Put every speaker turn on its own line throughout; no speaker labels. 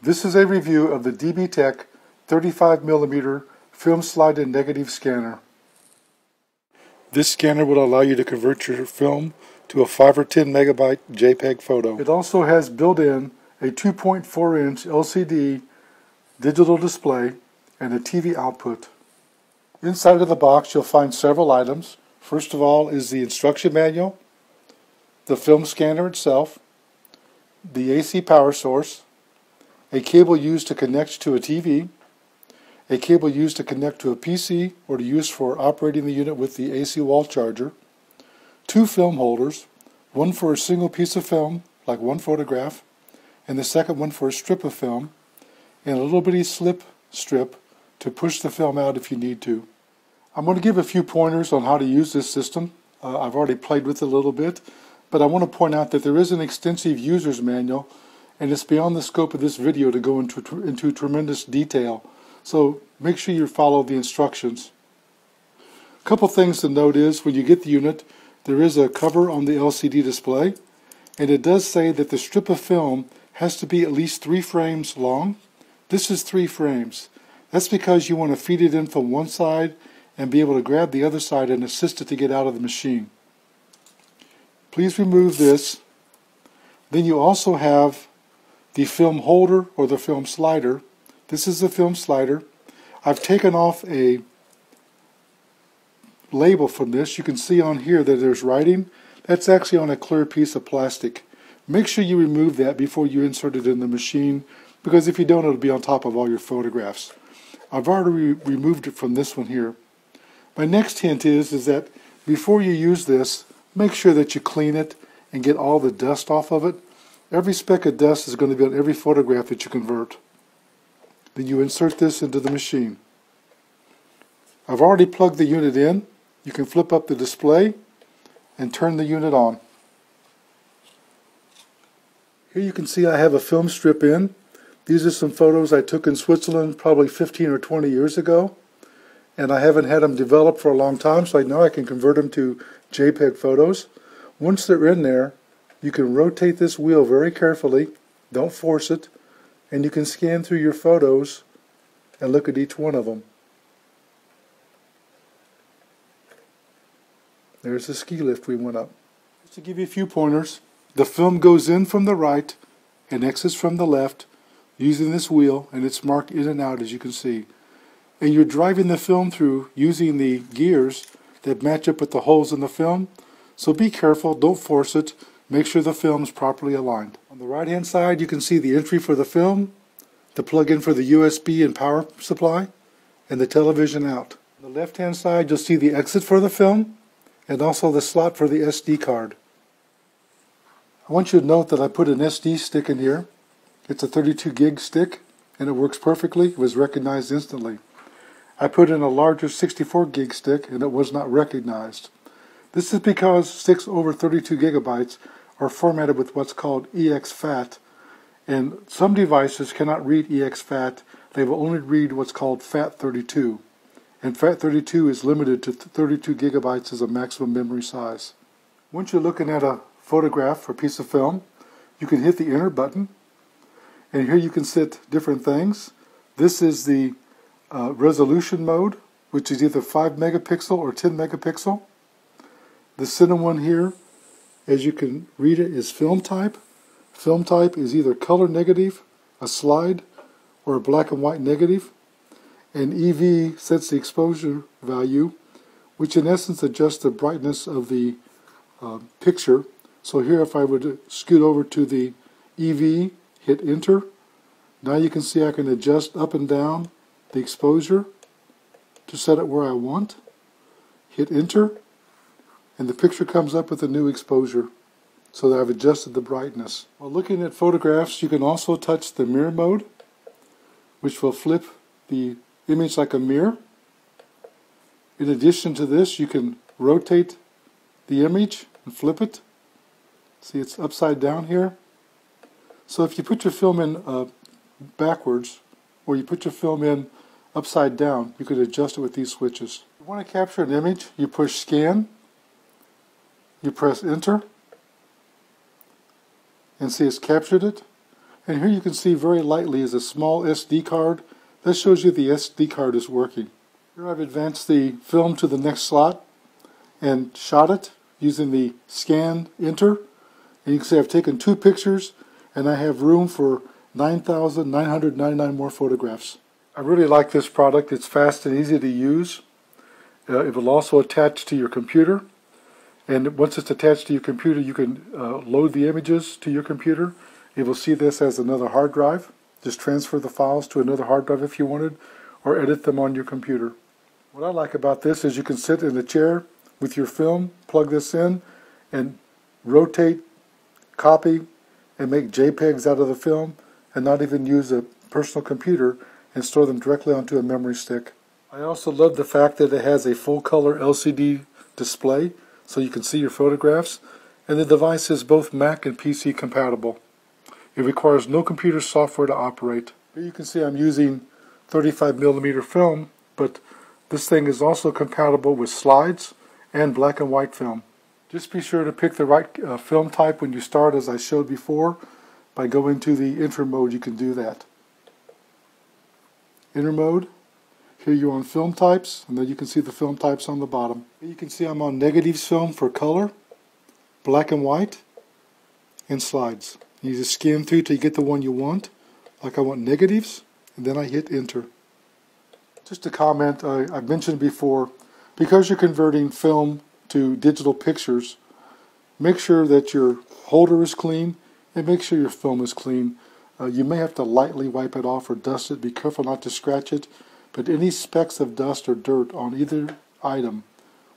This is a review of the DB Tech 35mm film slide and negative scanner. This scanner will allow you to convert your film to a 5 or 10 megabyte JPEG photo. It also has built-in a 2.4-inch LCD digital display and a TV output. Inside of the box you'll find several items. First of all is the instruction manual, the film scanner itself, the AC power source, a cable used to connect to a TV, a cable used to connect to a PC or to use for operating the unit with the AC wall charger, 2 film holders, one for a single piece of film, like one photograph, and the second one for a strip of film, and a little bitty slip strip to push the film out if you need to. I'm going to give a few pointers on how to use this system. I've already played with it a little bit, but I want to point out that there is an extensive user's manual, and it's beyond the scope of this video to go into tremendous detail. So make sure you follow the instructions. A couple things to note is when you get the unit, there is a cover on the LCD display, and it does say that the strip of film has to be at least 3 frames long. This is 3 frames. That's because you want to feed it in from one side and be able to grab the other side and assist it to get out of the machine. Please remove this. Then you also have the film holder or the film slider. This is the film slider. I've taken off a label from this. You can see on here that there's writing. That's actually on a clear piece of plastic. Make sure you remove that before you insert it in the machine, because if you don't, it'll be on top of all your photographs. I've already removed it from this one here. My next hint is that before you use this, make sure that you clean it and get all the dust off of it. Every speck of dust is going to be on every photograph that you convert. Then you insert this into the machine. I've already plugged the unit in. You can flip up the display and turn the unit on. Here you can see I have a film strip in. These are some photos I took in Switzerland probably 15 or 20 years ago, and I haven't had them developed for a long time, so I know I can convert them to JPEG photos. Once they're in there, you can rotate this wheel very carefully, don't force it, and you can scan through your photos and look at each one of them. There's the ski lift we went up. Just to give you a few pointers, the film goes in from the right and exits from the left using this wheel, and it's marked in and out as you can see. And you're driving the film through using the gears that match up with the holes in the film. So be careful, don't force it, make sure the film is properly aligned. On the right hand side you can see the entry for the film, the plug-in for the USB and power supply, and the television out. On the left hand side you'll see the exit for the film, and also the slot for the SD card. I want you to note that I put an SD stick in here. It's a 32 gig stick, and it works perfectly. It was recognized instantly. I put in a larger 64 gig stick, and it was not recognized. This is because sticks over 32 gigabytes are formatted with what's called exFAT, and some devices cannot read exFAT. They will only read what's called FAT32, and FAT32 is limited to 32 gigabytes as a maximum memory size. Once you're looking at a photograph or piece of film, you can hit the enter button, and here you can set different things. This is the resolution mode, which is either 5 megapixel or 10 megapixel. The center one here, as you can read it, is film type. Film type is either color negative, a slide, or a black and white negative. And EV sets the exposure value, which in essence adjusts the brightness of the picture. So here if I would scoot over to the EV, hit enter, now you can see I can adjust up and down the exposure to set it where I want. Hit enter, and the picture comes up with a new exposure, so that I've adjusted the brightness. While looking at photographs, you can also touch the mirror mode, which will flip the image like a mirror. In addition to this, you can rotate the image and flip it. See, it's upside down here. So if you put your film in backwards, or you put your film in upside down, you could adjust it with these switches. If you want to capture an image, you push scan, you press enter, and see it's captured it. And here you can see very lightly is a small SD card. That shows you the SD card is working. Here I've advanced the film to the next slot and shot it using the scan enter. And you can see I've taken 2 pictures and I have room for 9,999 more photographs. I really like this product. It's fast and easy to use. It will also attach to your computer. And once it's attached to your computer, you can load the images to your computer. It will see this as another hard drive. Just transfer the files to another hard drive if you wanted, or edit them on your computer. What I like about this is you can sit in a chair with your film, plug this in, and rotate, copy, and make JPEGs out of the film, and not even use a personal computer, and store them directly onto a memory stick. I also love the fact that it has a full color LCD display, so you can see your photographs, and the device is both Mac and PC compatible. It requires no computer software to operate. Here you can see I'm using 35mm film, but this thing is also compatible with slides and black and white film. Just be sure to pick the right film type when you start, as I showed before. By going to the enter mode, you can do that. Enter mode. Here you're on film types, and then you can see the film types on the bottom. Here you can see I'm on negatives film for color, black and white, and slides. You just scan through till you get the one you want. Like I want negatives, and then I hit enter. Just a comment I've mentioned before, because you're converting film to digital pictures, make sure that your holder is clean and make sure your film is clean. You may have to lightly wipe it off or dust it. Be careful not to scratch it, but any specks of dust or dirt on either item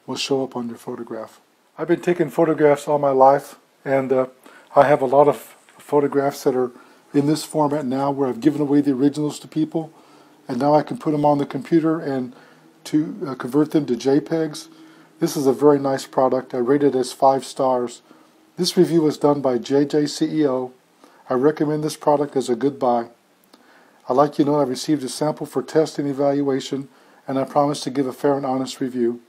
will show up on your photograph. I've been taking photographs all my life, and I have a lot of photographs that are in this format now, where I've given away the originals to people, and now I can put them on the computer and to convert them to JPEGs. This is a very nice product. I rate it as 5 stars. This review was done by JJ CEO. I recommend this product as a good buy. I'd like you to know I received a sample for test and evaluation, and I promise to give a fair and honest review.